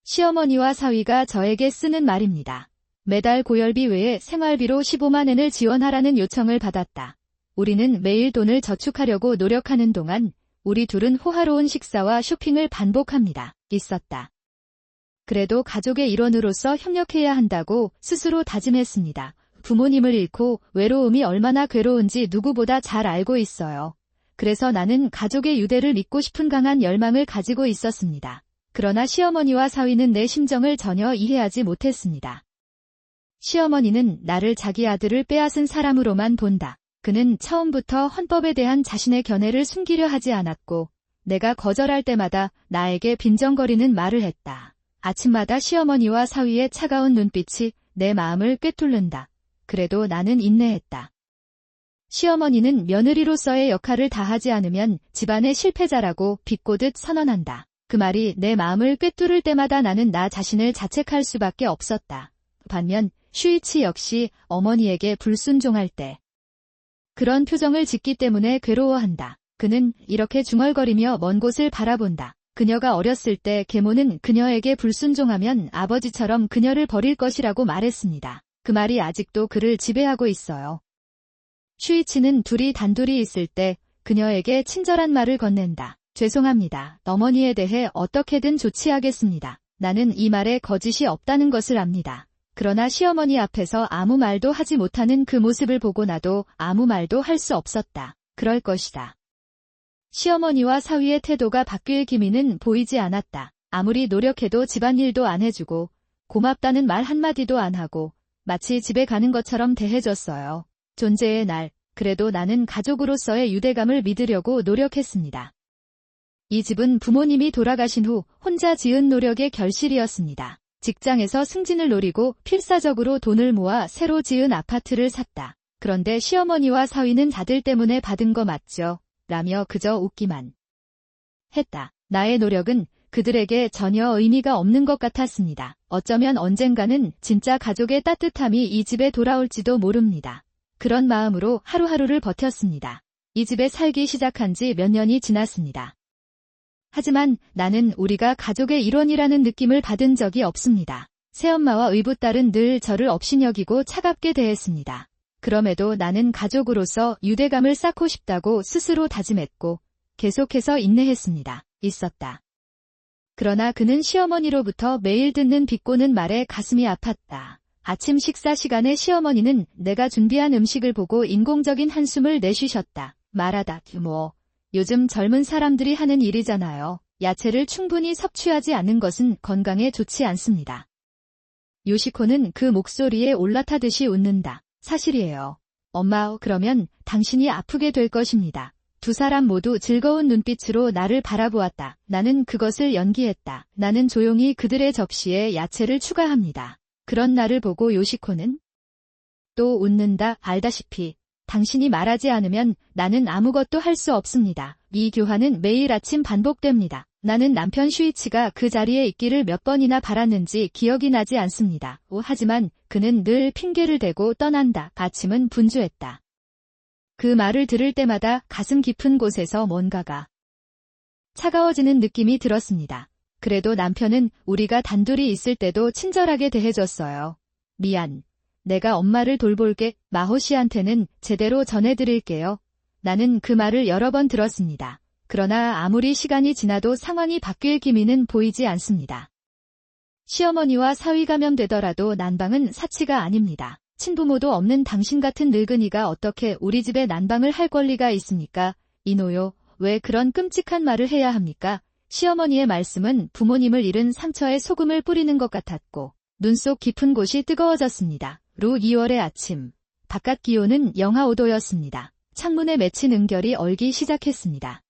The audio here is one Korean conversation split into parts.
시어머니와 사위가 저에게 쓰는 말입니다. 매달 고열비 외에 생활비로 15만 엔을 지원하라는 요청을 받았다. 우리는 매일 돈을 저축하려고 노력하는 동안 우리 둘은 호화로운 식사와 쇼핑을 반복합니다. 있었다. 그래도 가족의 일원으로서 협력해야 한다고 스스로 다짐했습니다. 부모님을 잃고 외로움이 얼마나 괴로운지 누구보다 잘 알고 있어요. 그래서 나는 가족의 유대를 믿고 싶은 강한 열망을 가지고 있었습니다. 그러나 시어머니와 사위는 내 심정을 전혀 이해하지 못했습니다. 시어머니는 나를 자기 아들을 빼앗은 사람으로만 본다. 그는 처음부터 헌법에 대한 자신의 견해를 숨기려 하지 않았고 내가 거절할 때마다 나에게 빈정거리는 말을 했다. 아침마다 시어머니와 사위의 차가운 눈빛이 내 마음을 꿰뚫는다. 그래도 나는 인내했다. 시어머니는 며느리로서의 역할을 다하지 않으면 집안의 실패자라고 비꼬듯 선언한다. 그 말이 내 마음을 꿰뚫을 때마다 나는 나 자신을 자책할 수밖에 없었다. 반면 슈이치 역시 어머니에게 불순종할 때 그런 표정을 짓기 때문에 괴로워한다. 그는 이렇게 중얼거리며 먼 곳을 바라본다. 그녀가 어렸을 때 계모는 그녀에게 불순종하면 아버지처럼 그녀를 버릴 것이라고 말했습니다. 그 말이 아직도 그를 지배하고 있어요. 슈이치는 둘이 단둘이 있을 때 그녀에게 친절한 말을 건넨다. 죄송합니다. 어머니에 대해 어떻게든 조치하겠습니다. 나는 이 말에 거짓이 없다는 것을 압니다. 그러나 시어머니 앞에서 아무 말도 하지 못하는 그 모습을 보고 나도 아무 말도 할 수 없었다. 그럴 것이다. 시어머니와 사위의 태도가 바뀔 기미는 보이지 않았다. 아무리 노력해도 집안일도 안 해주고 고맙다는 말 한마디도 안 하고 마치 집에 가는 것처럼 대해줬어요. 존재의 날, 그래도 나는 가족으로서의 유대감을 믿으려고 노력했습니다. 이 집은 부모님이 돌아가신 후 혼자 지은 노력의 결실이었습니다. 직장에서 승진을 노리고 필사적으로 돈을 모아 새로 지은 아파트를 샀다. 그런데 시어머니와 사위는 다들 때문에 받은 거 맞죠? 라며 그저 웃기만 했다. 나의 노력은 그들에게 전혀 의미가 없는 것 같았습니다. 어쩌면 언젠가는 진짜 가족의 따뜻함이 이 집에 돌아올지도 모릅니다. 그런 마음으로 하루하루를 버텼습니다. 이 집에 살기 시작한 지 몇 년이 지났습니다. 하지만 나는 우리가 가족의 일원이라는 느낌을 받은 적이 없습니다. 새엄마와 의붓딸은 늘 저를 업신여기고 차갑게 대했습니다. 그럼에도 나는 가족으로서 유대감을 쌓고 싶다고 스스로 다짐했고 계속해서 인내했습니다. 있었다. 그러나 그는 시어머니로부터 매일 듣는 비꼬는 말에 가슴이 아팠다. 아침 식사 시간에 시어머니는 내가 준비한 음식을 보고 인공적인 한숨을 내쉬셨다. 말하다. 요즘 젊은 사람들이 하는 일이잖아요. 야채를 충분히 섭취하지 않는 것은 건강에 좋지 않습니다. 요시코는 그 목소리에 올라타듯이 웃는다. 사실이에요. 엄마, 그러면 당신이 아프게 될 것입니다. 두 사람 모두 즐거운 눈빛으로 나를 바라보았다. 나는 그것을 연기했다. 나는 조용히 그들의 접시에 야채를 추가합니다. 그런 나를 보고 요시코는 또 웃는다. 알다시피 당신이 말하지 않으면 나는 아무것도 할 수 없습니다. 이 교환은 매일 아침 반복됩니다. 나는 남편 슈이치가 그 자리에 있기를 몇 번이나 바랐는지 기억이 나지 않습니다. 하지만 그는 늘 핑계를 대고 떠난다. 아침은 분주했다. 그 말을 들을 때마다 가슴 깊은 곳에서 뭔가가 차가워지는 느낌이 들었습니다. 그래도 남편은 우리가 단둘이 있을 때도 친절하게 대해줬어요. 미안. 내가 엄마를 돌볼게. 마호 씨한테는 제대로 전해드릴게요. 나는 그 말을 여러 번 들었습니다. 그러나 아무리 시간이 지나도 상황이 바뀔 기미는 보이지 않습니다. 시어머니와 사위 감염되더라도 난방은 사치가 아닙니다. 친부모도 없는 당신 같은 늙은이가 어떻게 우리 집에 난방을 할 권리가 있습니까? 이노요, 왜 그런 끔찍한 말을 해야 합니까? 시어머니의 말씀은 부모님을 잃은 상처에 소금을 뿌리는 것 같았고 눈 속 깊은 곳이 뜨거워졌습니다. 루 2월의 아침. 바깥 기온은 영하 5도였습니다. 창문에 맺힌 은결이 얼기 시작했습니다.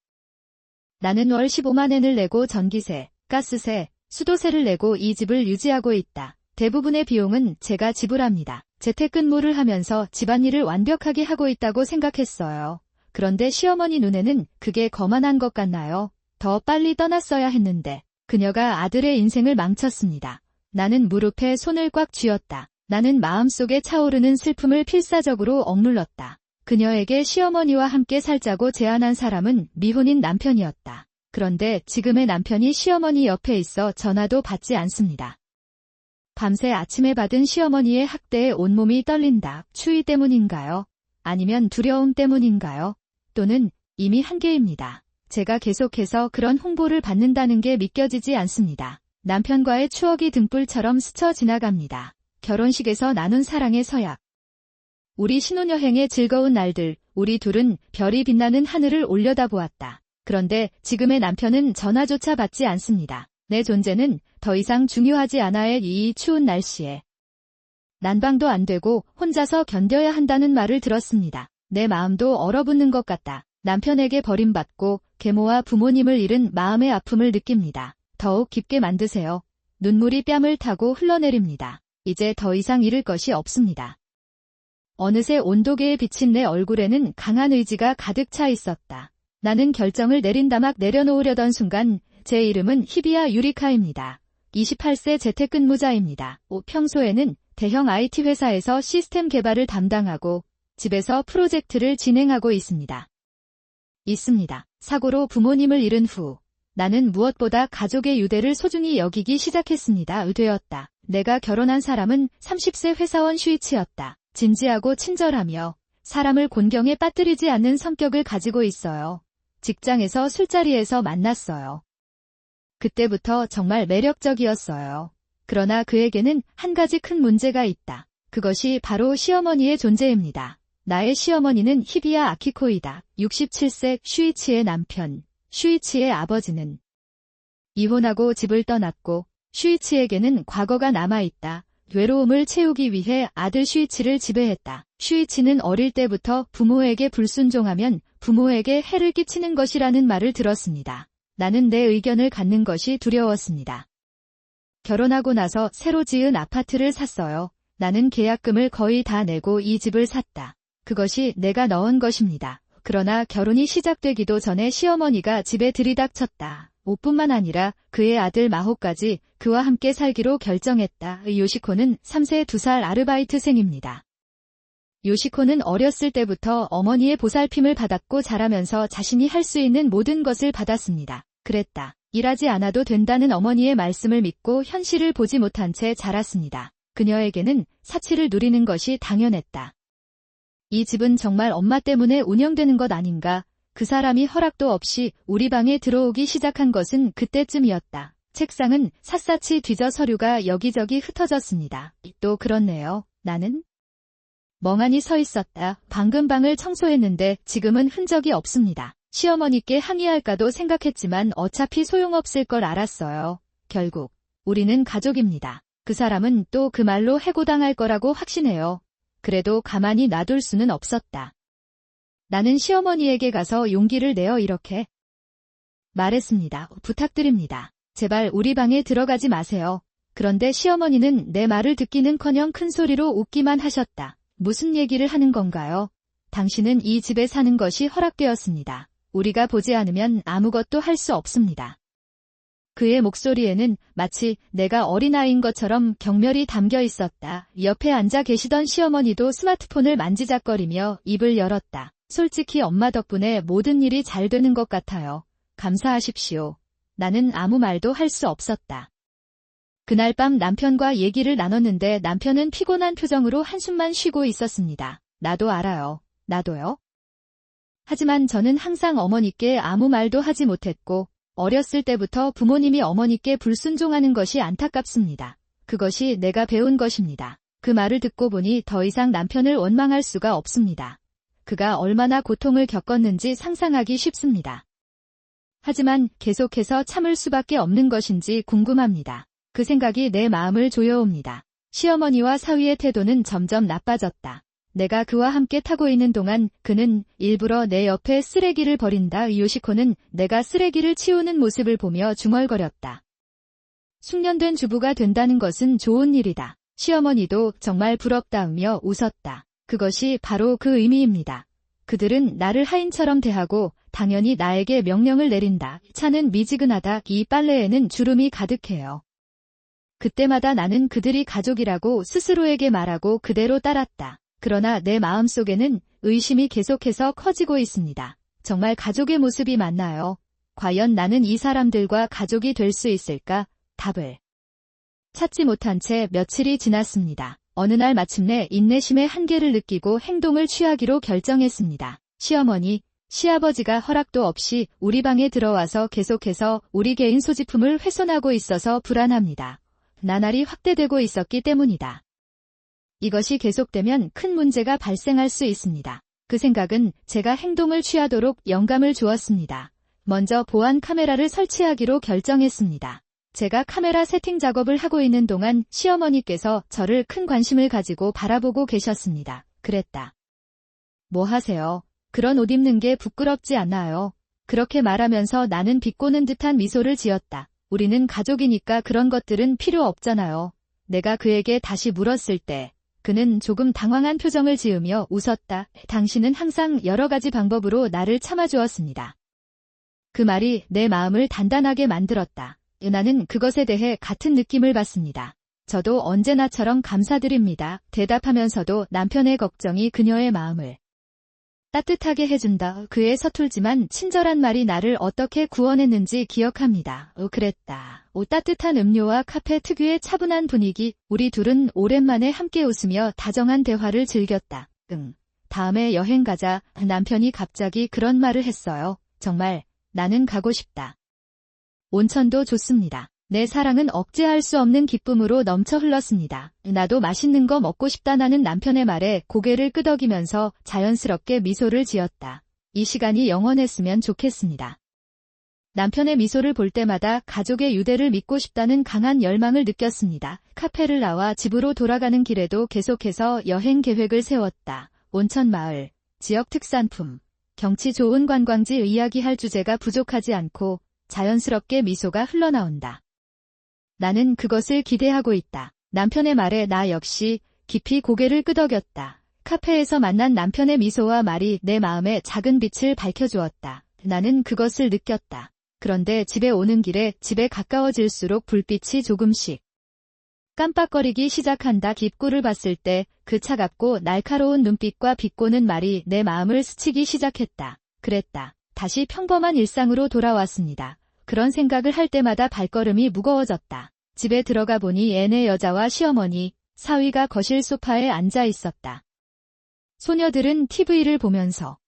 나는 월 15만 엔을 내고 전기세, 가스세, 수도세를 내고 이 집을 유지하고 있다. 대부분의 비용은 제가 지불합니다. 재택근무를 하면서 집안일을 완벽하게 하고 있다고 생각했어요. 그런데 시어머니 눈에는 그게 거만한 것 같나요? 더 빨리 떠났어야 했는데 그녀가 아들의 인생을 망쳤습니다. 나는 무릎에 손을 꽉 쥐었다. 나는 마음속에 차오르는 슬픔을 필사적으로 억눌렀다. 그녀에게 시어머니와 함께 살자고 제안한 사람은 미혼인 남편이었다. 그런데 지금의 남편이 시어머니 옆에 있어 전화도 받지 않습니다. 밤새 아침에 받은 시어머니의 학대에 온몸이 떨린다. 추위 때문인가요? 아니면 두려움 때문인가요? 또는 이미 한계입니다. 제가 계속해서 그런 홍보를 받는다는 게 믿겨지지 않습니다. 남편과의 추억이 등불처럼 스쳐 지나갑니다. 결혼식에서 나눈 사랑의 서약. 우리 신혼여행의 즐거운 날들, 우리 둘은 별이 빛나는 하늘을 올려다보았다. 그런데 지금의 남편은 전화조차 받지 않습니다. 내 존재는 더 이상 중요하지 않아의 이 추운 날씨에. 난방도 안 되고 혼자서 견뎌야 한다는 말을 들었습니다. 내 마음도 얼어붙는 것 같다. 남편에게 버림받고 계모와 부모님을 잃은 마음의 아픔을 느낍니다. 더욱 깊게 만드세요. 눈물이 뺨을 타고 흘러내립니다. 이제 더 이상 잃을 것이 없습니다. 어느새 온도계에 비친 내 얼굴에는 강한 의지가 가득 차 있었다. 나는 결정을 내린다. 막 내려놓으려던 순간 제 이름은 히비야 유리카입니다. 28세 재택근무자입니다. 평소에는 대형 IT 회사에서 시스템 개발을 담당하고 집에서 프로젝트를 진행하고 있습니다. 사고로 부모님을 잃은 후 나는 무엇보다 가족의 유대를 소중히 여기기 시작했습니다. 되었다. 내가 결혼한 사람은 30세 회사원 슈이치였다. 진지하고 친절하며 사람을 곤경에 빠뜨리지 않는 성격을 가지고 있어요. 직장에서 술자리에서 만났어요. 그때부터 정말 매력적이었어요. 그러나 그에게는 한 가지 큰 문제가 있다. 그것이 바로 시어머니의 존재입니다. 나의 시어머니는 히비야 아키코이다. 67세 슈이치의 남편. 슈이치의 아버지는 이혼하고 집을 떠났고 슈이치에게는 과거가 남아있다. 외로움을 채우기 위해 아들 슈이치를 지배했다. 슈이치는 어릴 때부터 부모에게 불순종하면 부모에게 해를 끼치는 것이라는 말을 들었습니다. 나는 내 의견을 갖는 것이 두려웠습니다. 결혼하고 나서 새로 지은 아파트를 샀어요. 나는 계약금을 거의 다 내고 이 집을 샀다. 그것이 내가 넣은 것입니다. 그러나 결혼이 시작되기도 전에 시어머니가 집에 들이닥쳤다. 옷뿐만 아니라 그의 아들 마호까지 그와 함께 살기로 결정했다. 요시코는 3세 2살 아르바이트생입니다. 요시코는 어렸을 때부터 어머니의 보살핌을 받았고 자라면서 자신이 할 수 있는 모든 것을 받았습니다. 그랬다. 일하지 않아도 된다는 어머니의 말씀을 믿고 현실을 보지 못한 채 자랐습니다. 그녀에게는 사치를 누리는 것이 당연했다. 이 집은 정말 엄마 때문에 운영되는 것 아닌가? 그 사람이 허락도 없이 우리 방에 들어오기 시작한 것은 그때쯤이었다. 책상은 샅샅이 뒤져 서류가 여기저기 흩어졌습니다. 또 그렇네요. 나는 멍하니 서 있었다. 방금 방을 청소했는데 지금은 흔적이 없습니다. 시어머니께 항의할까도 생각했지만 어차피 소용없을 걸 알았어요. 결국 우리는 가족입니다. 그 사람은 또 그 말로 해고당할 거라고 확신해요. 그래도 가만히 놔둘 수는 없었다. 나는 시어머니에게 가서 용기를 내어 이렇게 말했습니다. 부탁드립니다. 제발 우리 방에 들어가지 마세요. 그런데 시어머니는 내 말을 듣기는커녕 큰 소리로 웃기만 하셨다. 무슨 얘기를 하는 건가요? 당신은 이 집에 사는 것이 허락되었습니다. 우리가 보지 않으면 아무것도 할 수 없습니다. 그의 목소리에는 마치 내가 어린아이인 것처럼 경멸이 담겨 있었다. 옆에 앉아 계시던 시어머니도 스마트폰을 만지작거리며 입을 열었다. 솔직히 엄마 덕분에 모든 일이 잘 되는 것 같아요. 감사하십시오. 나는 아무 말도 할 수 없었다. 그날 밤 남편과 얘기를 나눴는데 남편은 피곤한 표정으로 한숨만 쉬고 있었습니다. 나도 알아요. 나도요. 하지만 저는 항상 어머니께 아무 말도 하지 못했고 어렸을 때부터 부모님이 어머니께 불순종하는 것이 안타깝습니다. 그것이 내가 배운 것입니다. 그 말을 듣고 보니 더 이상 남편을 원망할 수가 없습니다. 그가 얼마나 고통을 겪었는지 상상하기 쉽습니다. 하지만 계속해서 참을 수밖에 없는 것인지 궁금합니다. 그 생각이 내 마음을 조여옵니다. 시어머니와 사위의 태도는 점점 나빠졌다. 내가 그와 함께 타고 있는 동안 그는 일부러 내 옆에 쓰레기를 버린다. 요시코는 내가 쓰레기를 치우는 모습을 보며 중얼거렸다. 숙련된 주부가 된다는 것은 좋은 일이다. 시어머니도 정말 부럽다며 웃었다. 그것이 바로 그 의미입니다. 그들은 나를 하인처럼 대하고 당연히 나에게 명령을 내린다. 차는 미지근하다. 이 빨래에는 주름이 가득해요. 그때마다 나는 그들이 가족이라고 스스로에게 말하고 그대로 따랐다. 그러나 내 마음속에는 의심이 계속해서 커지고 있습니다. 정말 가족의 모습이 맞나요? 과연 나는 이 사람들과 가족이 될 수 있을까? 답을 찾지 못한 채 며칠이 지났습니다. 어느 날 마침내 인내심의 한계를 느끼고 행동을 취하기로 결정했습니다. 시어머니, 시아버지가 허락도 없이 우리 방에 들어와서 계속해서 우리 개인 소지품을 훼손하고 있어서 불안합니다. 나날이 확대되고 있었기 때문이다. 이것이 계속되면 큰 문제가 발생할 수 있습니다. 그 생각은 제가 행동을 취하도록 영감을 주었습니다. 먼저 보안 카메라를 설치하기로 결정했습니다. 제가 카메라 세팅 작업을 하고 있는 동안 시어머니께서 저를 큰 관심을 가지고 바라보고 계셨습니다. 그랬다. 뭐 하세요? 그런 옷 입는 게 부끄럽지 않나요? 그렇게 말하면서 나는 비꼬는 듯한 미소를 지었다. 우리는 가족이니까 그런 것들은 필요 없잖아요. 내가 그에게 다시 물었을 때 그는 조금 당황한 표정을 지으며 웃었다. 당신은 항상 여러 가지 방법으로 나를 참아주었습니다. 그 말이 내 마음을 단단하게 만들었다. 나는 그것에 대해 같은 느낌을 받습니다. 저도 언제나처럼 감사드립니다. 대답하면서도 남편의 걱정이 그녀의 마음을 따뜻하게 해준다. 그의 서툴지만 친절한 말이 나를 어떻게 구원했는지 기억합니다. 그랬다. 따뜻한 음료와 카페 특유의 차분한 분위기, 우리 둘은 오랜만에 함께 웃으며 다정한 대화를 즐겼다. 다음에 여행 가자. 남편이 갑자기 그런 말을 했어요. 정말 나는 가고 싶다. 온천도 좋습니다. 내 사랑은 억제할 수 없는 기쁨으로 넘쳐 흘렀습니다. 나도 맛있는 거 먹고 싶다는 남편의 말에 고개를 끄덕이면서 자연스럽게 미소를 지었다. 이 시간이 영원했으면 좋겠습니다. 남편의 미소를 볼 때마다 가족의 유대를 믿고 싶다는 강한 열망을 느꼈습니다. 카페를 나와 집으로 돌아가는 길에도 계속해서 여행 계획을 세웠다. 온천 마을, 지역 특산품, 경치 좋은 관광지 이야기할 주제가 부족하지 않고 자연스럽게 미소가 흘러나온다. 나는 그것을 기대하고 있다. 남편의 말에 나 역시 깊이 고개를 끄덕였다. 카페에서 만난 남편의 미소와 말이 내 마음에 작은 빛을 밝혀주었다. 나는 그것을 느꼈다. 그런데 집에 오는 길에 집에 가까워질수록 불빛이 조금씩 깜빡거리기 시작한다. 입구를 봤을 때 그 차갑고 날카로운 눈빛과 비꼬는 말이 내 마음을 스치기 시작했다. 그랬다. 다시 평범한 일상으로 돌아왔습니다. 그런 생각을 할 때마다 발걸음이 무거워졌다. 집에 들어가 보니 애네 여자와 시어머니, 사위가 거실 소파에 앉아 있었다. 소녀들은 TV를 보면서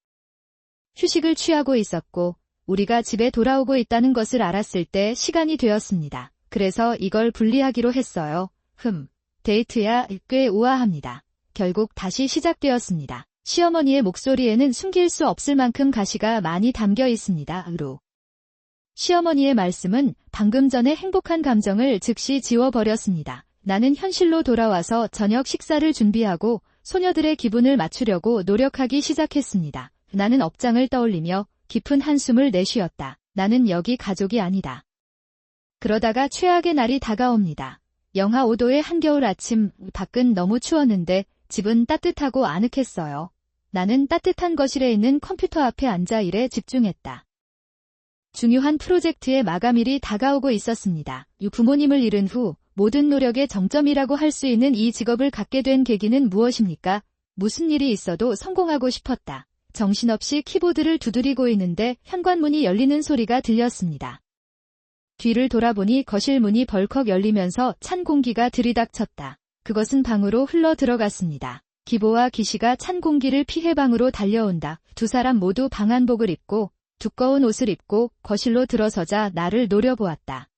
휴식을 취하고 있었고 우리가 집에 돌아오고 있다는 것을 알았을 때 시간이 되었습니다. 그래서 이걸 분리하기로 했어요. 데이트야. 꽤 우아합니다. 결국 다시 시작되었습니다. 시어머니의 목소리에는 숨길 수 없을 만큼 가시가 많이 담겨 있습니다. 시어머니의 말씀은 방금 전에 행복한 감정을 즉시 지워버렸습니다. 나는 현실로 돌아와서 저녁 식사를 준비하고 소녀들의 기분을 맞추려고 노력하기 시작했습니다. 나는 업장을 떠올리며 깊은 한숨을 내쉬었다. 나는 여기 가족이 아니다. 그러다가 최악의 날이 다가옵니다. 영하 5도의 한겨울 아침, 밖은 너무 추웠는데 집은 따뜻하고 아늑했어요. 나는 따뜻한 거실에 있는 컴퓨터 앞에 앉아 일에 집중했다. 중요한 프로젝트의 마감일이 다가오고 있었습니다. 부모님을 잃은 후 모든 노력의 정점이라고 할 수 있는 이 직업을 갖게 된 계기는 무엇입니까? 무슨 일이 있어도 성공하고 싶었다. 정신없이 키보드를 두드리고 있는데 현관문이 열리는 소리가 들렸습니다. 뒤를 돌아보니 거실 문이 벌컥 열리면서 찬 공기가 들이닥쳤다. 그것은 방으로 흘러 들어갔습니다. 기보와 기시가 찬 공기를 피해 방으로 달려온다. 두 사람 모두 방한복을 입고 두꺼운 옷을 입고 거실로 들어서자 나를 노려보았다.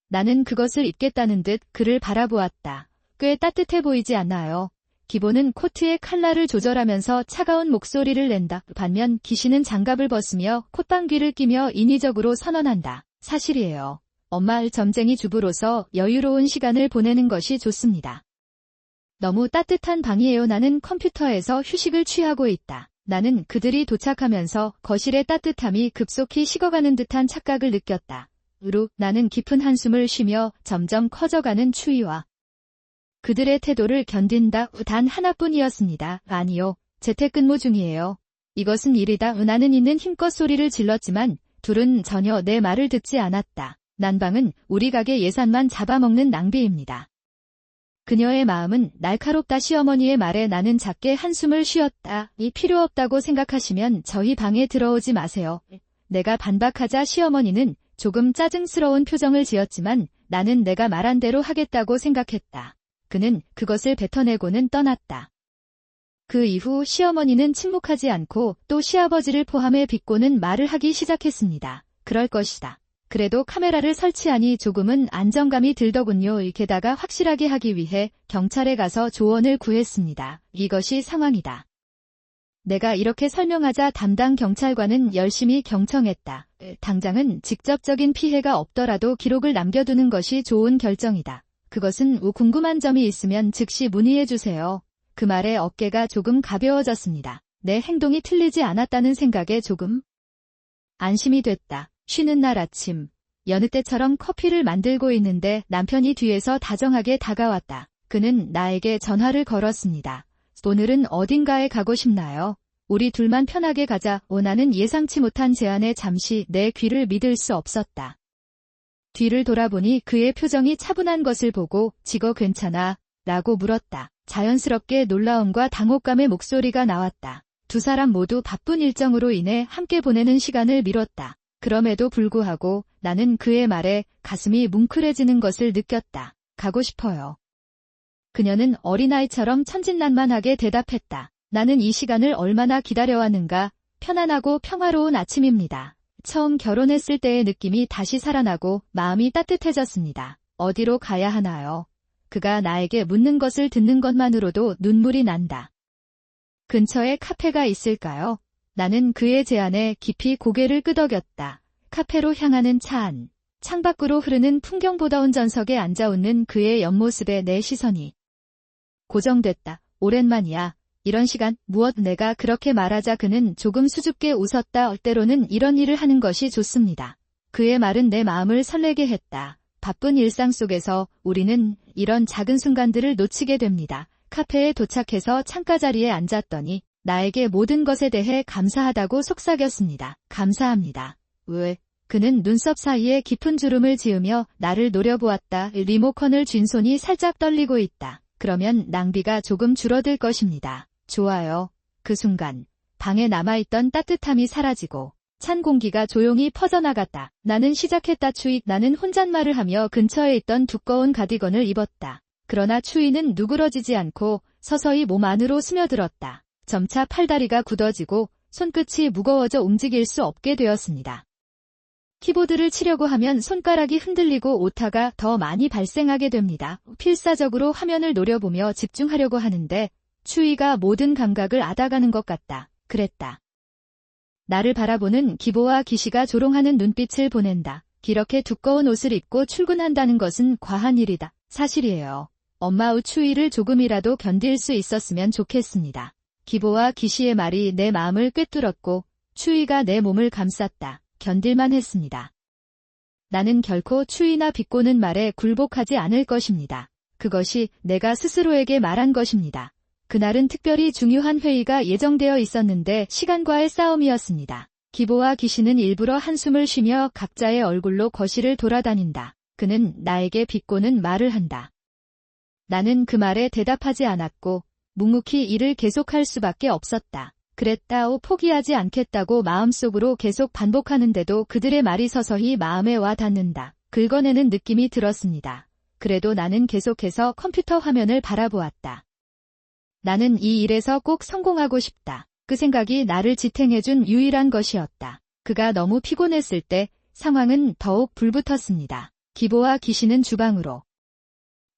나는 그것을 입겠다는 듯 그를 바라보았다. 꽤 따뜻해 보이지 않나요? 기보는 코트의 컬러를 조절하면서 차가운 목소리를 낸다. 반면 기시는 장갑을 벗으며 콧방귀를 끼며 인위적으로 선언한다. 사실이에요. 엄마 점쟁이 주부로서 여유로운 시간을 보내는 것이 좋습니다. 너무 따뜻한 방이에요. 나는 컴퓨터에서 휴식을 취하고 있다. 나는 그들이 도착하면서 거실의 따뜻함이 급속히 식어가는 듯한 착각을 느꼈다. 나는 깊은 한숨을 쉬며 점점 커져가는 추위와 그들의 태도를 견딘다. 단 하나뿐이었습니다. 아니요. 재택근무 중이에요. 이것은 일이다. 나는 있는 힘껏 소리를 질렀지만 둘은 전혀 내 말을 듣지 않았다. 난방은 우리 가게 예산만 잡아먹는 낭비입니다. 그녀의 마음은 날카롭다. 시어머니의 말에 나는 작게 한숨을 쉬었다. 이 필요 없다고 생각하시면 저희 방에 들어오지 마세요. 내가 반박하자 시어머니는 조금 짜증스러운 표정을 지었지만 나는 내가 말한 대로 하겠다고 생각했다. 그는 그것을 뱉어내고는 떠났다. 그 이후 시어머니는 침묵하지 않고 또 시아버지를 포함해 비꼬는 말을 하기 시작했습니다. 그럴 것이다. 그래도 카메라를 설치하니 조금은 안정감이 들더군요. 게다가 확실하게 하기 위해 경찰에 가서 조언을 구했습니다. 이것이 상황이다. 내가 이렇게 설명하자 담당 경찰관은 열심히 경청했다. 당장은 직접적인 피해가 없더라도 기록을 남겨두는 것이 좋은 결정이다. 그것은 궁금한 점이 있으면 즉시 문의해주세요. 그 말에 어깨가 조금 가벼워졌습니다. 내 행동이 틀리지 않았다는 생각에 조금 안심이 됐다. 쉬는 날 아침, 여느 때처럼 커피를 만들고 있는데 남편이 뒤에서 다정하게 다가왔다. 그는 나에게 전화를 걸었습니다. 오늘은 어딘가에 가고 싶나요? 우리 둘만 편하게 가자. 나는 예상치 못한 제안에 잠시 내 귀를 믿을 수 없었다. 뒤를 돌아보니 그의 표정이 차분한 것을 보고 지거 괜찮아? 라고 물었다. 자연스럽게 놀라움과 당혹감의 목소리가 나왔다. 두 사람 모두 바쁜 일정으로 인해 함께 보내는 시간을 미뤘다. 그럼에도 불구하고 나는 그의 말에 가슴이 뭉클해지는 것을 느꼈다. 가고 싶어요. 그녀는 어린아이처럼 천진난만하게 대답했다. 나는 이 시간을 얼마나 기다려왔는가. 편안하고 평화로운 아침입니다. 처음 결혼했을 때의 느낌이 다시 살아나고 마음이 따뜻해졌습니다. 어디로 가야 하나요? 그가 나에게 묻는 것을 듣는 것만으로도 눈물이 난다. 근처에 카페가 있을까요? 나는 그의 제안에 깊이 고개를 끄덕였다. 카페로 향하는 차 안. 창밖으로 흐르는 풍경보다 운전석에 앉아 웃는 그의 옆모습에 내 시선이 고정됐다. 오랜만이야. 이런 시간 무엇 내가 그렇게 말하자 그는 조금 수줍게 웃었다. 때로는 이런 일을 하는 것이 좋습니다. 그의 말은 내 마음을 설레게 했다. 바쁜 일상 속에서 우리는 이런 작은 순간들을 놓치게 됩니다. 카페에 도착해서 창가 자리에 앉았더니 나에게 모든 것에 대해 감사하다고 속삭였습니다. 감사합니다. 왜? 그는 눈썹 사이에 깊은 주름을 지으며 나를 노려보았다. 리모컨을 쥔 손이 살짝 떨리고 있다. 그러면 낭비가 조금 줄어들 것입니다. 좋아요. 그 순간 방에 남아있던 따뜻함이 사라지고 찬 공기가 조용히 퍼져나갔다. 나는 시작했다. 추위. 나는 혼잣말을 하며 근처에 있던 두꺼운 가디건을 입었다. 그러나 추위는 누그러지지 않고 서서히 몸 안으로 스며들었다. 점차 팔다리가 굳어지고 손끝이 무거워져 움직일 수 없게 되었습니다. 키보드를 치려고 하면 손가락이 흔들리고 오타가 더 많이 발생하게 됩니다. 필사적으로 화면을 노려보며 집중하려고 하는데 추위가 모든 감각을 앗아가는 것 같다. 그랬다. 나를 바라보는 기보와 기시가 조롱하는 눈빛을 보낸다. 이렇게 두꺼운 옷을 입고 출근한다는 것은 과한 일이다. 사실이에요. 엄마의 추위를 조금이라도 견딜 수 있었으면 좋겠습니다. 기보와 기시의 말이 내 마음을 꿰뚫었고 추위가 내 몸을 감쌌다. 견딜만 했습니다. 나는 결코 추위나 비꼬는 말에 굴복하지 않을 것입니다. 그것이 내가 스스로에게 말한 것입니다. 그날은 특별히 중요한 회의가 예정되어 있었는데 시간과의 싸움이었습니다. 기보와 기시는 일부러 한숨을 쉬며 각자의 얼굴로 거실을 돌아다닌다. 그는 나에게 비꼬는 말을 한다. 나는 그 말에 대답하지 않았고 묵묵히 일을 계속할 수밖에 없었다. 그랬다. 포기하지 않겠다고 마음속으로 계속 반복하는데도 그들의 말이 서서히 마음에 와 닿는다. 긁어내는 느낌이 들었습니다. 그래도 나는 계속해서 컴퓨터 화면을 바라보았다. 나는 이 일에서 꼭 성공하고 싶다. 그 생각이 나를 지탱해준 유일한 것이었다. 그가 너무 피곤했을 때 상황은 더욱 불붙었습니다. 기보와 기시는 주방으로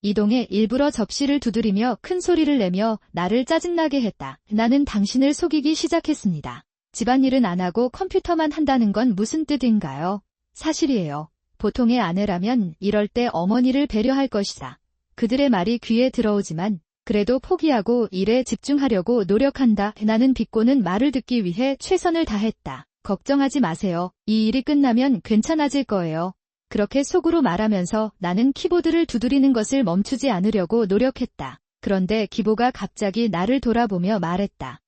이동해 일부러 접시를 두드리며 큰 소리를 내며 나를 짜증나게 했다. 나는 당신을 속이기 시작했습니다. 집안일은 안 하고 컴퓨터만 한다는 건 무슨 뜻인가요? 사실이에요. 보통의 아내라면 이럴 때 어머니를 배려할 것이다. 그들의 말이 귀에 들어오지만 그래도 포기하고 일에 집중하려고 노력한다. 나는 비꼬는 말을 듣기 위해 최선을 다했다. 걱정하지 마세요. 이 일이 끝나면 괜찮아질 거예요. 그렇게 속으로 말하면서 나는 키보드를 두드리는 것을 멈추지 않으려고 노력했다. 그런데 기보가 갑자기 나를 돌아보며 말했다.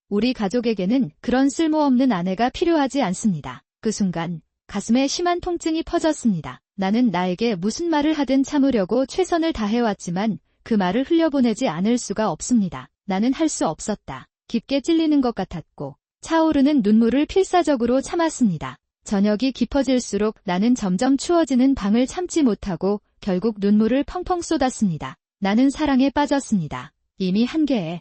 우리 가족에게는 그런 쓸모없는 아내가 필요하지 않습니다. 그 순간 가슴에 심한 통증이 퍼졌습니다. 나는 나에게 무슨 말을 하든 참으려고 최선을 다해왔지만 그 말을 흘려보내지 않을 수가 없습니다. 나는 할 수 없었다. 깊게 찔리는 것 같았고 차오르는 눈물을 필사적으로 참았습니다. 저녁이 깊어질수록 나는 점점 추워지는 방을 참지 못하고 결국 눈물을 펑펑 쏟았습니다. 나는 사랑에 빠졌습니다. 이미 한계에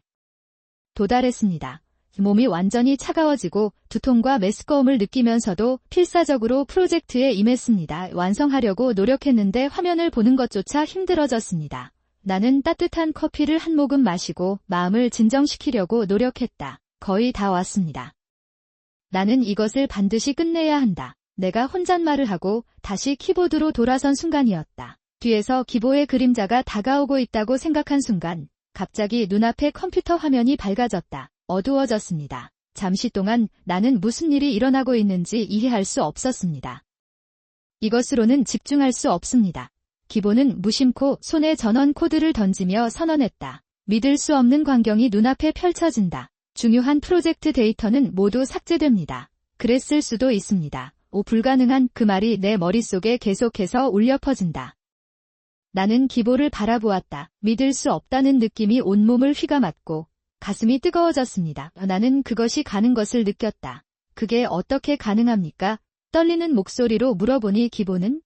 도달했습니다. 몸이 완전히 차가워지고 두통과 메스꺼움을 느끼면서도 필사적으로 프로젝트에 임했습니다. 완성하려고 노력했는데 화면을 보는 것조차 힘들어졌습니다. 나는 따뜻한 커피를 한 모금 마시고 마음을 진정시키려고 노력했다. 거의 다 왔습니다. 나는 이것을 반드시 끝내야 한다. 내가 혼잣말을 하고 다시 키보드로 돌아선 순간이었다. 뒤에서 기보의 그림자가 다가오고 있다고 생각한 순간 갑자기 눈앞에 컴퓨터 화면이 밝아졌다. 어두워졌습니다. 잠시 동안 나는 무슨 일이 일어나고 있는지 이해할 수 없었습니다. 이것으로는 집중할 수 없습니다. 기보는 무심코 손에 전원 코드를 던지며 선언했다. 믿을 수 없는 광경이 눈앞에 펼쳐진다. 중요한 프로젝트 데이터는 모두 삭제됩니다. 그랬을 수도 있습니다. 불가능한 그 말이 내 머릿속에 계속해서 울려 퍼진다. 나는 기보를 바라보았다. 믿을 수 없다는 느낌이 온몸을 휘감았고 가슴이 뜨거워졌습니다. 나는 그것이 가는 것을 느꼈다. 그게 어떻게 가능합니까? 떨리는 목소리로 물어보니 기보는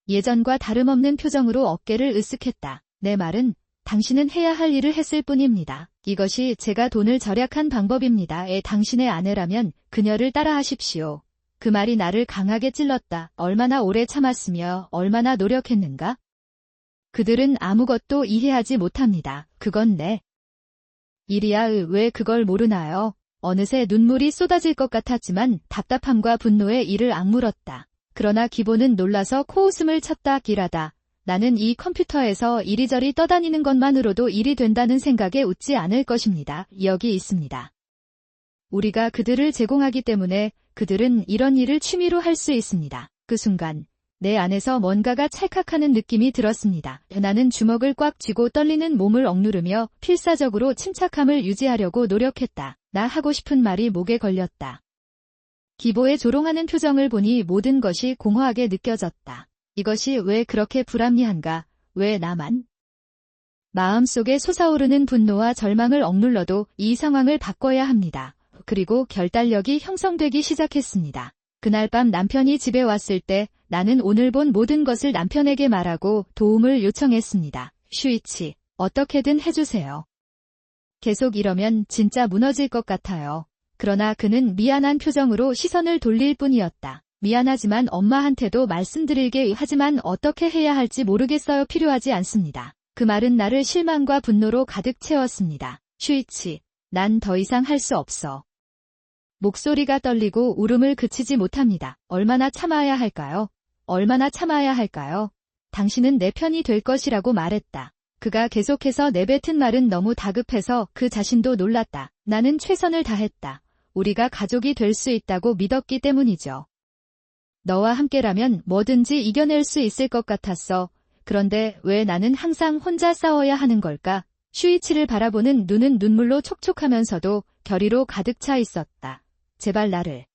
예전과 다름없는 표정으로 어깨를 으쓱했다. 내 말은 당신은 해야 할 일을 했을 뿐입니다. 이것이 제가 돈을 절약한 방법입니다. 당신의 아내라면 그녀를 따라하십시오. 그 말이 나를 강하게 찔렀다. 얼마나 오래 참았으며 얼마나 노력했는가? 그들은 아무것도 이해하지 못합니다. 그건 내 일이야. 왜 그걸 모르나요? 어느새 눈물이 쏟아질 것 같았지만 답답함과 분노에 이를 악물었다. 그러나 기보는 놀라서 코웃음을 쳤다. 길하다. 나는 이 컴퓨터에서 이리저리 떠다니는 것만으로도 일이 된다는 생각에 웃지 않을 것입니다. 여기 있습니다. 우리가 그들을 제공하기 때문에 그들은 이런 일을 취미로 할 수 있습니다. 그 순간 내 안에서 뭔가가 찰칵하는 느낌이 들었습니다. 나는 주먹을 꽉 쥐고 떨리는 몸을 억누르며 필사적으로 침착함을 유지하려고 노력했다. 나 하고 싶은 말이 목에 걸렸다. 기보의 조롱하는 표정을 보니 모든 것이 공허하게 느껴졌다. 이것이 왜 그렇게 불합리한가? 왜 나만? 마음속에 솟아오르는 분노와 절망을 억눌러도 이 상황을 바꿔야 합니다. 그리고 결단력이 형성되기 시작했습니다. 그날 밤 남편이 집에 왔을 때 나는 오늘 본 모든 것을 남편에게 말하고 도움을 요청했습니다. 슈이치, 어떻게든 해주세요. 계속 이러면 진짜 무너질 것 같아요. 그러나 그는 미안한 표정으로 시선을 돌릴 뿐이었다. 미안하지만 엄마한테도 말씀드리게 하지만 어떻게 해야 할지 모르겠어요. 필요하지 않습니다. 그 말은 나를 실망과 분노로 가득 채웠습니다. 슈이치, 난 더 이상 할 수 없어. 목소리가 떨리고 울음을 그치지 못합니다. 얼마나 참아야 할까요? 얼마나 참아야 할까요? 당신은 내 편이 될 것이라고 말했다. 그가 계속해서 내뱉은 말은 너무 다급해서 그 자신도 놀랐다. 나는 최선을 다했다. 우리가 가족이 될 수 있다고 믿었기 때문이죠. 너와 함께라면 뭐든지 이겨낼 수 있을 것 같았어. 그런데 왜 나는 항상 혼자 싸워야 하는 걸까? 슈이치를 바라보는 눈은 눈물로 촉촉하면서도 결의로 가득 차 있었다. 제발 나를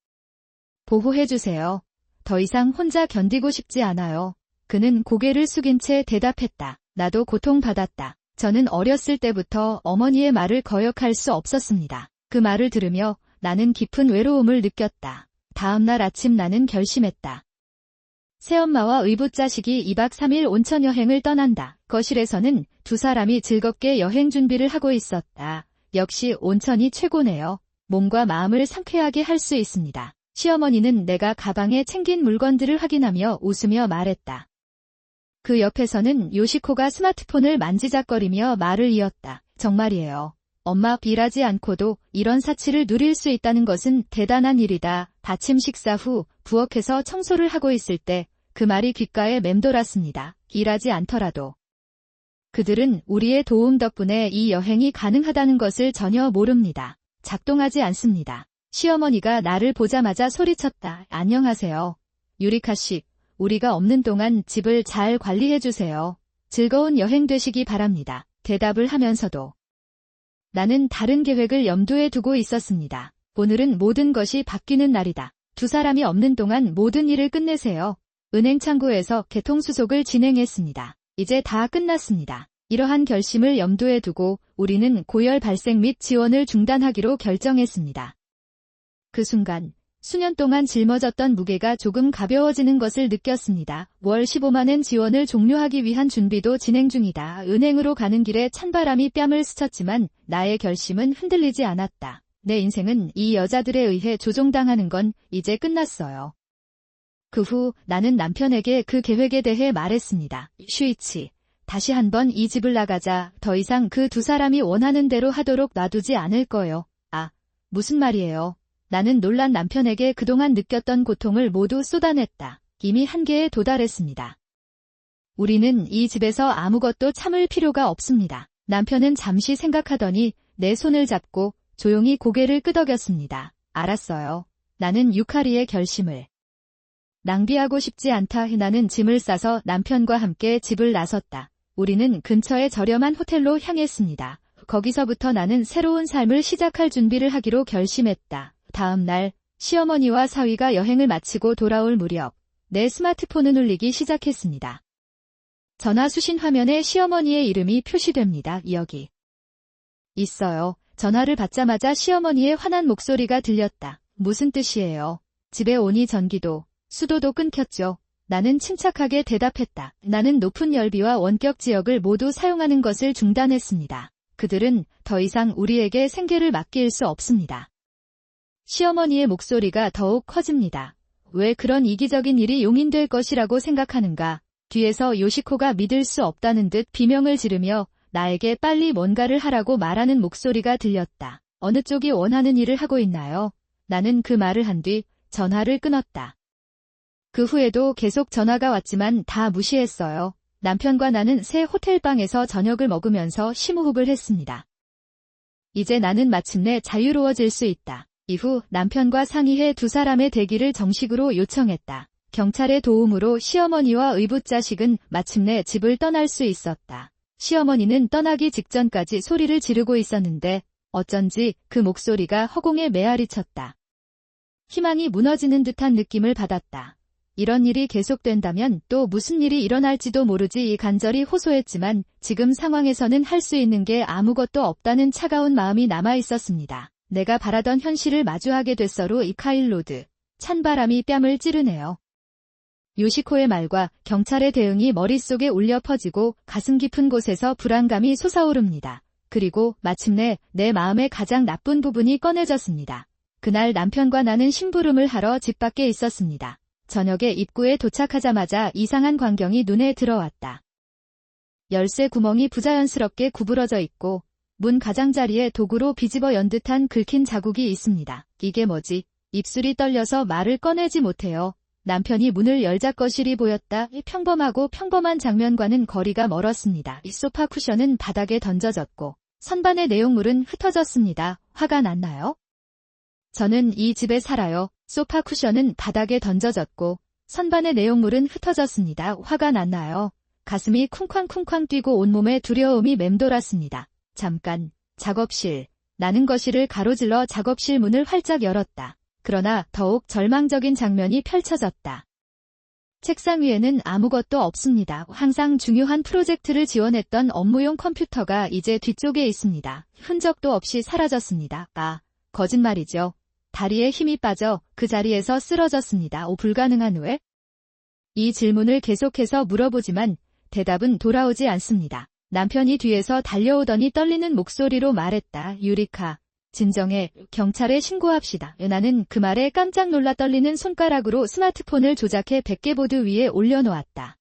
보호해주세요. 더 이상 혼자 견디고 싶지 않아요. 그는 고개를 숙인 채 대답했다. 나도 고통받았다. 저는 어렸을 때부터 어머니의 말을 거역할 수 없었습니다. 그 말을 들으며 나는 깊은 외로움을 느꼈다. 다음 날 아침 나는 결심했다. 새엄마와 의붓자식이 2박 3일 온천 여행을 떠난다. 거실에서는 두 사람이 즐겁게 여행 준비를 하고 있었다. 역시 온천이 최고네요. 몸과 마음을 상쾌하게 할 수 있습니다. 시어머니는 내가 가방에 챙긴 물건들을 확인하며 웃으며 말했다. 그 옆에서는 요시코가 스마트폰을 만지작거리며 말을 이었다. 정말이에요. 엄마, 일하지 않고도 이런 사치를 누릴 수 있다는 것은 대단한 일이다. 아침 식사 후 부엌에서 청소를 하고 있을 때 그 말이 귓가에 맴돌았습니다. 일하지 않더라도. 그들은 우리의 도움 덕분에 이 여행이 가능하다는 것을 전혀 모릅니다. 작동하지 않습니다. 시어머니가 나를 보자마자 소리쳤다. 안녕하세요. 유리카 씨, 우리가 없는 동안 집을 잘 관리해주세요. 즐거운 여행 되시기 바랍니다. 대답을 하면서도 나는 다른 계획을 염두에 두고 있었습니다. 오늘은 모든 것이 바뀌는 날이다. 두 사람이 없는 동안 모든 일을 끝내세요. 은행 창구에서 개통수속을 진행했습니다. 이제 다 끝났습니다. 이러한 결심을 염두에 두고 우리는 고열 발생 및 지원을 중단하기로 결정했습니다. 그 순간 수년 동안 짊어졌던 무게가 조금 가벼워지는 것을 느꼈습니다. 월 15만엔 지원을 종료하기 위한 준비도 진행 중이다. 은행으로 가는 길에 찬바람이 뺨을 스쳤지만 나의 결심은 흔들리지 않았다. 내 인생은 이 여자들에 의해 조종당하는 건 이제 끝났어요. 그 후 나는 남편에게 그 계획에 대해 말했습니다. 슈이치, 다시 한번 이 집을 나가자. 더 이상 그 두 사람이 원하는 대로 하도록 놔두지 않을 거요. 아, 무슨 말이에요? 나는 놀란 남편에게 그동안 느꼈던 고통을 모두 쏟아냈다. 이미 한계에 도달했습니다. 우리는 이 집에서 아무것도 참을 필요가 없습니다. 남편은 잠시 생각하더니 내 손을 잡고 조용히 고개를 끄덕였습니다. 알았어요. 나는 유카리의 결심을 낭비하고 싶지 않다. 나는 짐을 싸서 남편과 함께 집을 나섰다. 우리는 근처의 저렴한 호텔로 향했습니다. 거기서부터 나는 새로운 삶을 시작할 준비를 하기로 결심했다. 다음 날 시어머니와 사위가 여행을 마치고 돌아올 무렵 내 스마트폰은 울리기 시작했습니다. 전화 수신 화면에 시어머니의 이름이 표시됩니다. 여기 있어요. 전화를 받자마자 시어머니의 화난 목소리가 들렸다. 무슨 뜻이에요? 집에 오니 전기도, 수도도 끊겼죠. 나는 침착하게 대답했다. 나는 높은 열비와 원격 지역을 모두 사용하는 것을 중단했습니다. 그들은 더 이상 우리에게 생계를 맡길 수 없습니다. 시어머니의 목소리가 더욱 커집니다. 왜 그런 이기적인 일이 용인될 것이라고 생각하는가? 뒤에서 요시코가 믿을 수 없다는 듯 비명을 지르며 나에게 빨리 뭔가를 하라고 말하는 목소리가 들렸다. 어느 쪽이 원하는 일을 하고 있나요? 나는 그 말을 한 뒤 전화를 끊었다. 그 후에도 계속 전화가 왔지만 다 무시했어요. 남편과 나는 새 호텔방에서 저녁을 먹으면서 심호흡을 했습니다. 이제 나는 마침내 자유로워질 수 있다. 이후 남편과 상의해 두 사람의 대기를 정식으로 요청했다. 경찰의 도움으로 시어머니와 의붓자식은 마침내 집을 떠날 수 있었다. 시어머니는 떠나기 직전까지 소리를 지르고 있었는데 어쩐지 그 목소리가 허공에 메아리쳤다. 희망이 무너지는 듯한 느낌을 받았다. 이런 일이 계속된다면 또 무슨 일이 일어날지도 모르지 간절히 호소했지만 지금 상황에서는 할 수 있는 게 아무것도 없다는 차가운 마음이 남아 있었습니다. 내가 바라던 현실을 마주하게 됐어로 이카일로드. 찬바람이 뺨을 찌르네요. 요시코의 말과 경찰의 대응이 머릿속에 울려 퍼지고 가슴 깊은 곳에서 불안감이 솟아오릅니다. 그리고 마침내 내 마음의 가장 나쁜 부분이 꺼내졌습니다. 그날 남편과 나는 심부름을 하러 집 밖에 있었습니다. 저녁에 입구에 도착하자마자 이상한 광경이 눈에 들어왔다. 열쇠 구멍이 부자연스럽게 구부러져 있고 문 가장자리에 도구로 비집어 연 듯한 긁힌 자국이 있습니다. 이게 뭐지? 입술이 떨려서 말을 꺼내지 못해요. 남편이 문을 열자거실이 보였다. 평범하고 평범한 장면과는 거리가 멀었습니다. 이 소파 쿠션은 바닥에 던져졌고 선반의 내용물은 흩어졌습니다. 화가 났나요? 저는 이 집에 살아요. 소파 쿠션은 바닥에 던져졌고 선반의 내용물은 흩어졌습니다. 화가 났나요? 가슴이 쿵쾅쿵쾅 뛰고 온몸에 두려움이 맴돌았습니다. 잠깐, 작업실. 나는 거실을 가로질러 작업실 문을 활짝 열었다. 그러나 더욱 절망적인 장면이 펼쳐졌다. 책상 위에는 아무것도 없습니다. 항상 중요한 프로젝트를 지원했던 업무용 컴퓨터가 이제 뒤쪽에 있습니다. 흔적도 없이 사라졌습니다. 아, 거짓말이죠. 다리에 힘이 빠져 그 자리에서 쓰러졌습니다. 불가능한 왜? 이 질문을 계속해서 물어보지만 대답은 돌아오지 않습니다. 남편이 뒤에서 달려오더니 떨리는 목소리로 말했다. 유리카, 진정해. 경찰에 신고합시다. 나는 그 말에 깜짝 놀라 떨리는 손가락으로 스마트폰을 조작해 백계보드 위에 올려놓았다.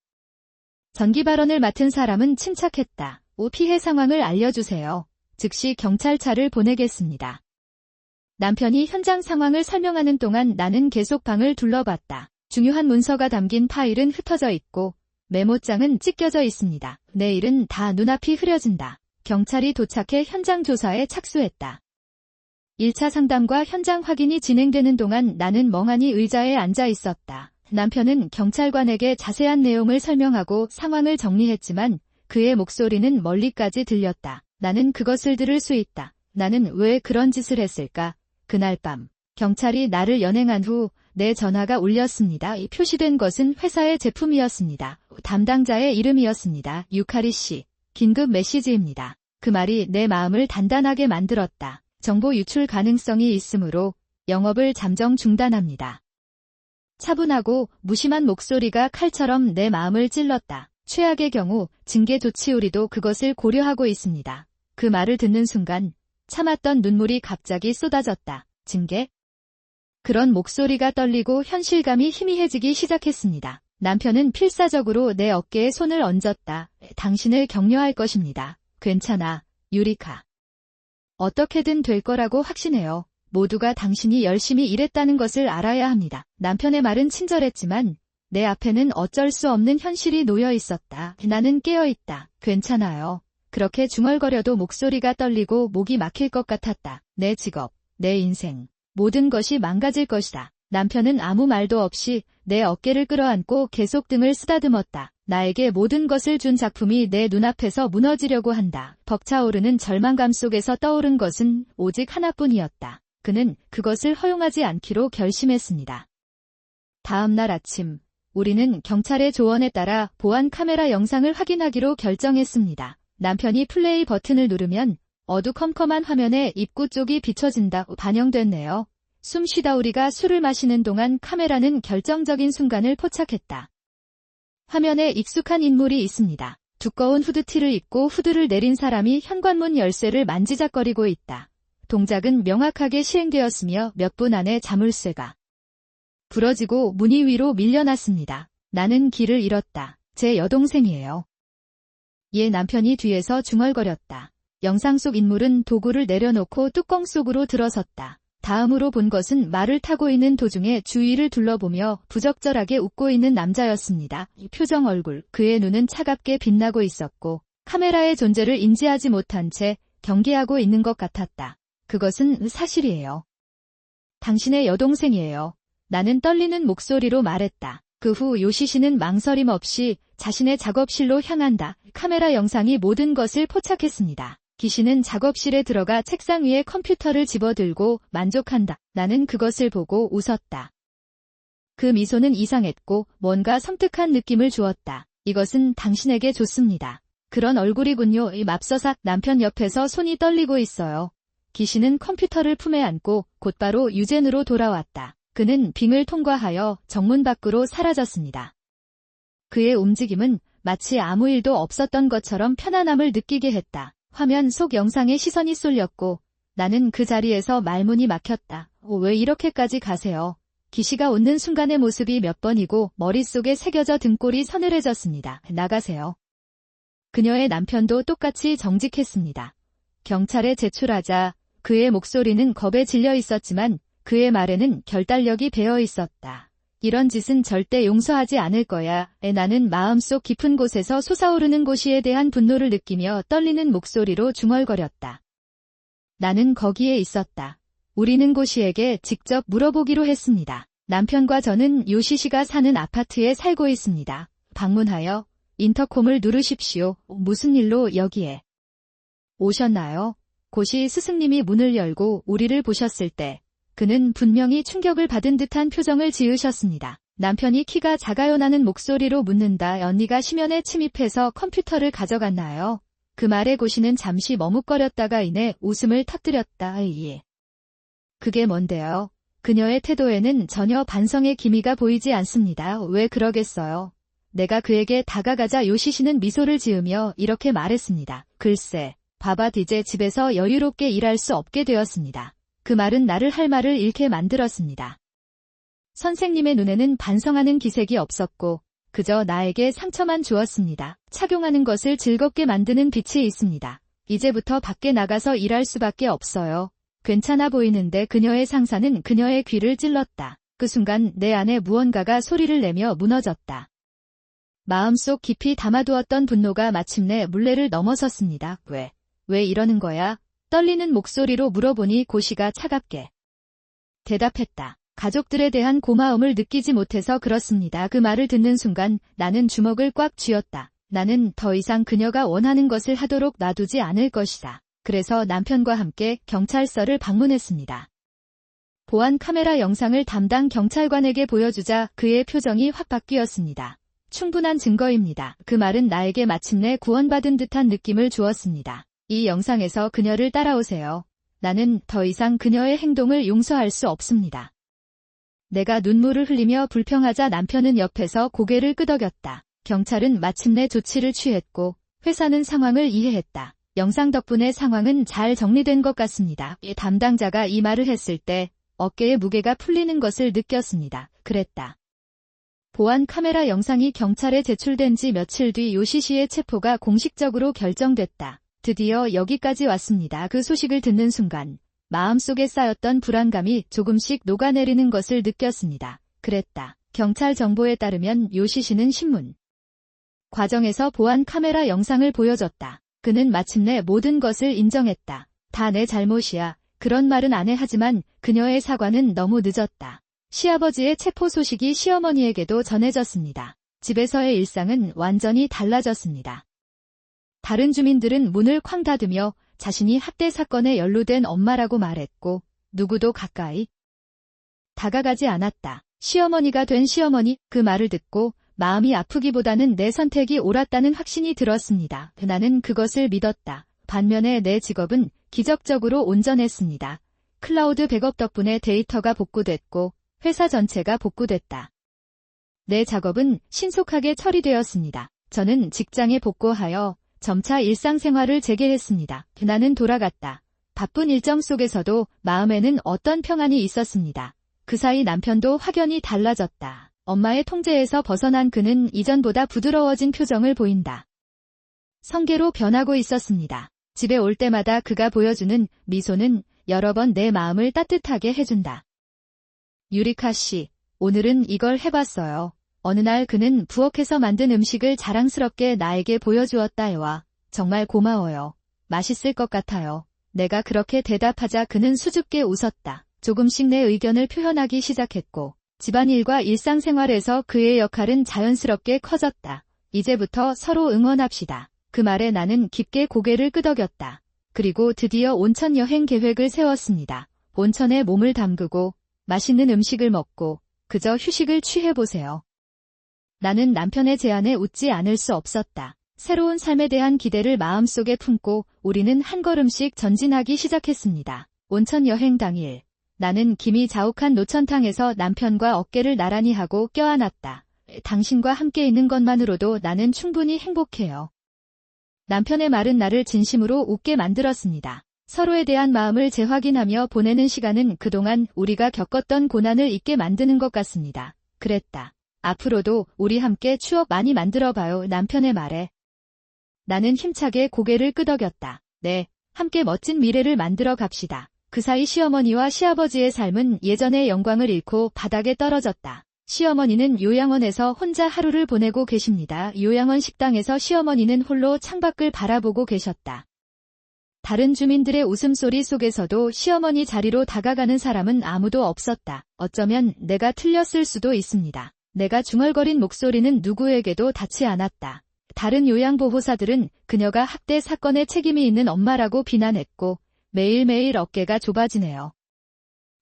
전기 발언을 맡은 사람은 침착했다. 피해 상황을 알려주세요. 즉시 경찰차를 보내겠습니다. 남편이 현장 상황을 설명하는 동안 나는 계속 방을 둘러봤다. 중요한 문서가 담긴 파일은 흩어져 있고 메모장은 찢겨져 있습니다. 내일은 다 눈앞이 흐려진다. 경찰이 도착해 현장 조사에 착수했다. 1차 상담과 현장 확인이 진행되는 동안 나는 멍하니 의자에 앉아 있었다. 남편은 경찰관에게 자세한 내용을 설명하고 상황을 정리했지만 그의 목소리는 멀리까지 들렸다. 나는 그것을 들을 수 있다. 나는 왜 그런 짓을 했을까? 그날 밤 경찰이 나를 연행한 후 내 전화가 울렸습니다. 이 표시된 것은 회사의 제품이었습니다. 담당자의 이름이었습니다. 유카리 씨. 긴급 메시지입니다. 그 말이 내 마음을 단단하게 만들었다. 정보 유출 가능성이 있으므로 영업을 잠정 중단합니다. 차분하고 무심한 목소리가 칼처럼 내 마음을 찔렀다. 최악의 경우 징계 조치 우리도 그것을 고려하고 있습니다. 그 말을 듣는 순간 참았던 눈물이 갑자기 쏟아졌다. 징계? 그런 목소리가 떨리고 현실감이 희미해지기 시작했습니다. 남편은 필사적으로 내 어깨에 손을 얹었다. 당신을 격려할 것입니다. 괜찮아, 유리카. 어떻게든 될 거라고 확신해요. 모두가 당신이 열심히 일했다는 것을 알아야 합니다. 남편의 말은 친절했지만 내 앞에는 어쩔 수 없는 현실이 놓여 있었다. 나는 깨어있다. 괜찮아요. 그렇게 중얼거려도 목소리가 떨리고 목이 막힐 것 같았다. 내 직업, 내 인생, 모든 것이 망가질 것이다. 남편은 아무 말도 없이 내 어깨를 끌어안고 계속 등을 쓰다듬었다. 나에게 모든 것을 준 작품이 내 눈앞에서 무너지려고 한다. 벅차오르는 절망감 속에서 떠오른 것은 오직 하나뿐이었다. 그는 그것을 허용하지 않기로 결심했습니다. 다음 날 아침, 우리는 경찰의 조언에 따라 보안 카메라 영상을 확인하기로 결정했습니다. 남편이 플레이 버튼을 누르면 어두컴컴한 화면에 입구 쪽이 비춰진다. 반영됐네요. 숨 쉬다 우리가 술을 마시는 동안 카메라는 결정적인 순간을 포착했다. 화면에 익숙한 인물이 있습니다. 두꺼운 후드티를 입고 후드를 내린 사람이 현관문 열쇠를 만지작거리고 있다. 동작은 명확하게 시행되었으며 몇 분 안에 자물쇠가 부러지고 문이 위로 밀려났습니다. 나는 길을 잃었다. 제 여동생이에요. 얘 남편이 뒤에서 중얼거렸다. 영상 속 인물은 도구를 내려놓고 뚜껑 속으로 들어섰다. 다음으로 본 것은 말을 타고 있는 도중에 주위를 둘러보며 부적절하게 웃고 있는 남자였습니다. 표정 얼굴, 그의 눈은 차갑게 빛나고 있었고 카메라의 존재를 인지하지 못한 채 경계하고 있는 것 같았다. 그것은 사실이에요. 당신의 여동생이에요. 나는 떨리는 목소리로 말했다. 그 후 요시시는 망설임 없이 자신의 작업실로 향한다. 카메라 영상이 모든 것을 포착했습니다. 기시는 작업실에 들어가 책상 위에 컴퓨터를 집어들고 만족한다. 나는 그것을 보고 웃었다. 그 미소는 이상했고 뭔가 섬뜩한 느낌을 주었다. 이것은 당신에게 좋습니다. 그런 얼굴이군요. 맙서사 남편 옆에서 손이 떨리고 있어요. 기시는 컴퓨터를 품에 안고 곧바로 유젠으로 돌아왔다. 그는 빙을 통과하여 정문 밖으로 사라졌습니다. 그의 움직임은 마치 아무 일도 없었던 것처럼 편안함을 느끼게 했다. 화면 속 영상에 시선이 쏠렸고 나는 그 자리에서 말문이 막혔다. 왜 이렇게까지 가세요? 기시가 웃는 순간의 모습이 몇 번이고 머릿속에 새겨져 등골이 서늘해졌습니다. 나가세요. 그녀의 남편도 똑같이 정직했습니다. 경찰에 제출하자 그의 목소리는 겁에 질려 있었지만 그의 말에는 결단력이 배어 있었다. 이런 짓은 절대 용서하지 않을 거야. 나는 마음속 깊은 곳에서 솟아오르는 고시에 대한 분노를 느끼며 떨리는 목소리로 중얼거렸다. 나는 거기에 있었다. 우리는 고시에게 직접 물어보기로 했습니다. 남편과 저는 요시시가 사는 아파트에 살고 있습니다. 방문하여 인터콤을 누르십시오. 무슨 일로 여기에 오셨나요? 고시 스승님이 문을 열고 우리를 보셨을 때 그는 분명히 충격을 받은 듯한 표정을 지으셨습니다. 남편이 키가 작아요 나는 목소리로 묻는다. 언니가 심연에 침입해서 컴퓨터를 가져갔나요? 그 말에 고시는 잠시 머뭇거렸다가 이내 웃음을 터뜨렸다. 예. 그게 뭔데요? 그녀의 태도에는 전혀 반성의 기미가 보이지 않습니다. 왜 그러겠어요? 내가 그에게 다가가자 요시시는 미소를 지으며 이렇게 말했습니다. 글쎄, 바바 이제 집에서 여유롭게 일할 수 없게 되었습니다. 그 말은 나를 할 말을 잃게 만들었습니다. 선생님의 눈에는 반성하는 기색이 없었고 그저 나에게 상처만 주었습니다. 착용하는 것을 즐겁게 만드는 빛이 있습니다. 이제부터 밖에 나가서 일할 수밖에 없어요. 괜찮아 보이는데 그녀의 상사는 그녀의 귀를 찔렀다. 그 순간 내 안에 무언가가 소리를 내며 무너졌다. 마음속 깊이 담아두었던 분노가 마침내 물레를 넘어섰습니다. 왜 이러는 거야? 떨리는 목소리로 물어보니 고시가 차갑게 대답했다. 가족들에 대한 고마움을 느끼지 못해서 그렇습니다. 그 말을 듣는 순간 나는 주먹을 꽉 쥐었다. 나는 더 이상 그녀가 원하는 것을 하도록 놔두지 않을 것이다. 그래서 남편과 함께 경찰서를 방문했습니다. 보안 카메라 영상을 담당 경찰관에게 보여주자 그의 표정이 확 바뀌었습니다. 충분한 증거입니다. 그 말은 나에게 마침내 구원받은 듯한 느낌을 주었습니다. 이 영상에서 그녀를 따라오세요. 나는 더 이상 그녀의 행동을 용서할 수 없습니다. 내가 눈물을 흘리며 불평하자 남편은 옆에서 고개를 끄덕였다. 경찰은 마침내 조치를 취했고 회사는 상황을 이해했다. 영상 덕분에 상황은 잘 정리된 것 같습니다. 담당자가 이 말을 했을 때 어깨에 무게가 풀리는 것을 느꼈습니다. 그랬다. 보안 카메라 영상이 경찰에 제출된 지 며칠 뒤 요시 씨의 체포가 공식적으로 결정됐다. 드디어 여기까지 왔습니다. 그 소식을 듣는 순간 마음속에 쌓였던 불안감이 조금씩 녹아내리는 것을 느꼈습니다. 그랬다. 경찰 정보에 따르면 요시 씨는 신문 과정에서 보안 카메라 영상을 보여줬다. 그는 마침내 모든 것을 인정했다. 다 내 잘못이야. 그런 말은 안 해. 하지만 그녀의 사과는 너무 늦었다. 시아버지의 체포 소식이 시어머니에게도 전해졌습니다. 집에서의 일상은 완전히 달라졌습니다. 다른 주민들은 문을 쾅 닫으며 자신이 학대 사건에 연루된 엄마라고 말했고 누구도 가까이 다가가지 않았다. 시어머니가 된 시어머니, 그 말을 듣고 마음이 아프기보다는 내 선택이 옳았다는 확신이 들었습니다. 나는 그것을 믿었다. 반면에 내 직업은 기적적으로 온전했습니다. 클라우드 백업 덕분에 데이터가 복구됐고 회사 전체가 복구됐다. 내 작업은 신속하게 처리되었습니다. 저는 직장에 복구하여 점차 일상생활을 재개했습니다. 나는 돌아갔다. 바쁜 일정 속에서도 마음에는 어떤 평안이 있었습니다. 그 사이 남편도 확연히 달라졌다. 엄마의 통제에서 벗어난 그는 이전보다 부드러워진 표정을 보인다. 성계로 변하고 있었습니다. 집에 올 때마다 그가 보여주는 미소는 여러 번 내 마음을 따뜻하게 해준다. 유리카 씨, 오늘은 이걸 해봤어요. 어느 날 그는 부엌에서 만든 음식을 자랑스럽게 나에게 보여주었다. 와, 정말 고마워요. 맛있을 것 같아요. 내가 그렇게 대답하자 그는 수줍게 웃었다. 조금씩 내 의견을 표현하기 시작했고 집안일과 일상생활에서 그의 역할은 자연스럽게 커졌다. 이제부터 서로 응원합시다. 그 말에 나는 깊게 고개를 끄덕였다. 그리고 드디어 온천 여행 계획을 세웠습니다. 온천에 몸을 담그고 맛있는 음식을 먹고 그저 휴식을 취해보세요. 나는 남편의 제안에 웃지 않을 수 없었다. 새로운 삶에 대한 기대를 마음속에 품고 우리는 한 걸음씩 전진하기 시작했습니다. 온천 여행 당일, 나는 김이 자욱한 노천탕에서 남편과 어깨를 나란히 하고 껴안았다. 당신과 함께 있는 것만으로도 나는 충분히 행복해요. 남편의 말은 나를 진심으로 웃게 만들었습니다. 서로에 대한 마음을 재확인하며 보내는 시간은 그동안 우리가 겪었던 고난을 잊게 만드는 것 같습니다. 그랬다. 앞으로도 우리 함께 추억 많이 만들어봐요. 남편의 말에 나는 힘차게 고개를 끄덕였다. 네, 함께 멋진 미래를 만들어 갑시다. 그 사이 시어머니와 시아버지의 삶은 예전의 영광을 잃고 바닥에 떨어졌다. 시어머니는 요양원에서 혼자 하루를 보내고 계십니다. 요양원 식당에서 시어머니는 홀로 창밖을 바라보고 계셨다. 다른 주민들의 웃음소리 속에서도 시어머니 자리로 다가가는 사람은 아무도 없었다. 어쩌면 내가 틀렸을 수도 있습니다. 내가 중얼거린 목소리는 누구에게도 닿지 않았다. 다른 요양보호사들은 그녀가 학대 사건에 책임이 있는 엄마라고 비난했고 매일매일 어깨가 좁아지네요.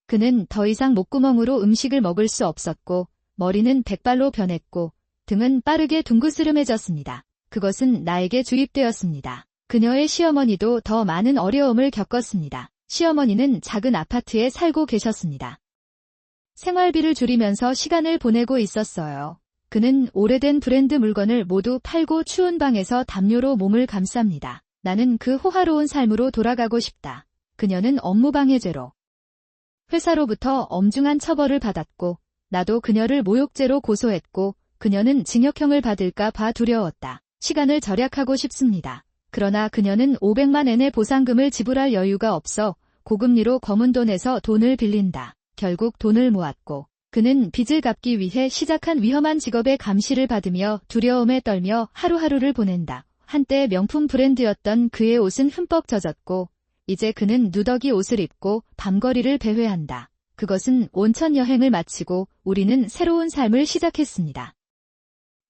그는 더 이상 목구멍으로 음식을 먹을 수 없었고 머리는 백발로 변했고 등은 빠르게 둥그스름해졌습니다. 그것은 나에게 주입되었습니다. 그녀의 시어머니도 더 많은 어려움을 겪었습니다. 시어머니는 작은 아파트에 살고 계셨습니다. 생활비를 줄이면서 시간을 보내고 있었어요. 그는 오래된 브랜드 물건을 모두 팔고 추운 방에서 담요로 몸을 감쌉니다. 나는 그 호화로운 삶으로 돌아가고 싶다. 그녀는 업무방해죄로 회사로부터 엄중한 처벌을 받았고 나도 그녀를 모욕죄로 고소했고 그녀는 징역형을 받을까 봐 두려웠다. 시간을 절약하고 싶습니다. 그러나 그녀는 500만 엔의 보상금을 지불할 여유가 없어 고금리로 검은 돈에서 돈을 빌린다. 결국 돈을 모았고 그는 빚을 갚기 위해 시작한 위험한 직업의 감시를 받으며 두려움에 떨며 하루하루를 보낸다. 한때 명품 브랜드였던 그의 옷은 흠뻑 젖었고 이제 그는 누더기 옷을 입고 밤거리를 배회한다. 그것은 온천 여행을 마치고 우리는 새로운 삶을 시작했습니다.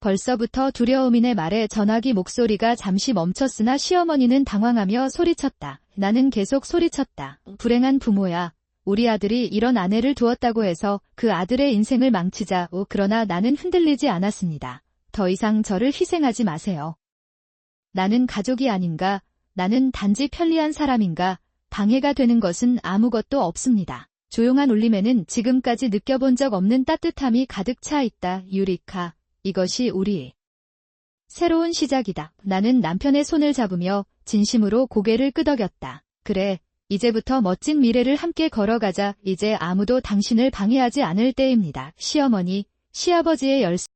벌써부터 두려움이네 말에 전화기 목소리가 잠시 멈췄으나 시어머니는 당황하며 소리쳤다. 나는 계속 소리쳤다. 불행한 부모야. 우리 아들이 이런 아내를 두었다고 해서 그 아들의 인생을 망치자. 그러나 나는 흔들리지 않았습니다. 더 이상 저를 희생하지 마세요. 나는 가족이 아닌가? 나는 단지 편리한 사람인가? 방해가 되는 것은 아무것도 없습니다. 조용한 울림에는 지금까지 느껴본 적 없는 따뜻함이 가득 차 있다. 유리카, 이것이 우리의 새로운 시작이다. 나는 남편의 손을 잡으며 진심으로 고개를 끄덕였다. 그래, 이제부터 멋진 미래를 함께 걸어가자. 이제 아무도 당신을 방해하지 않을 때입니다. 시어머니, 시아버지의 열쇠.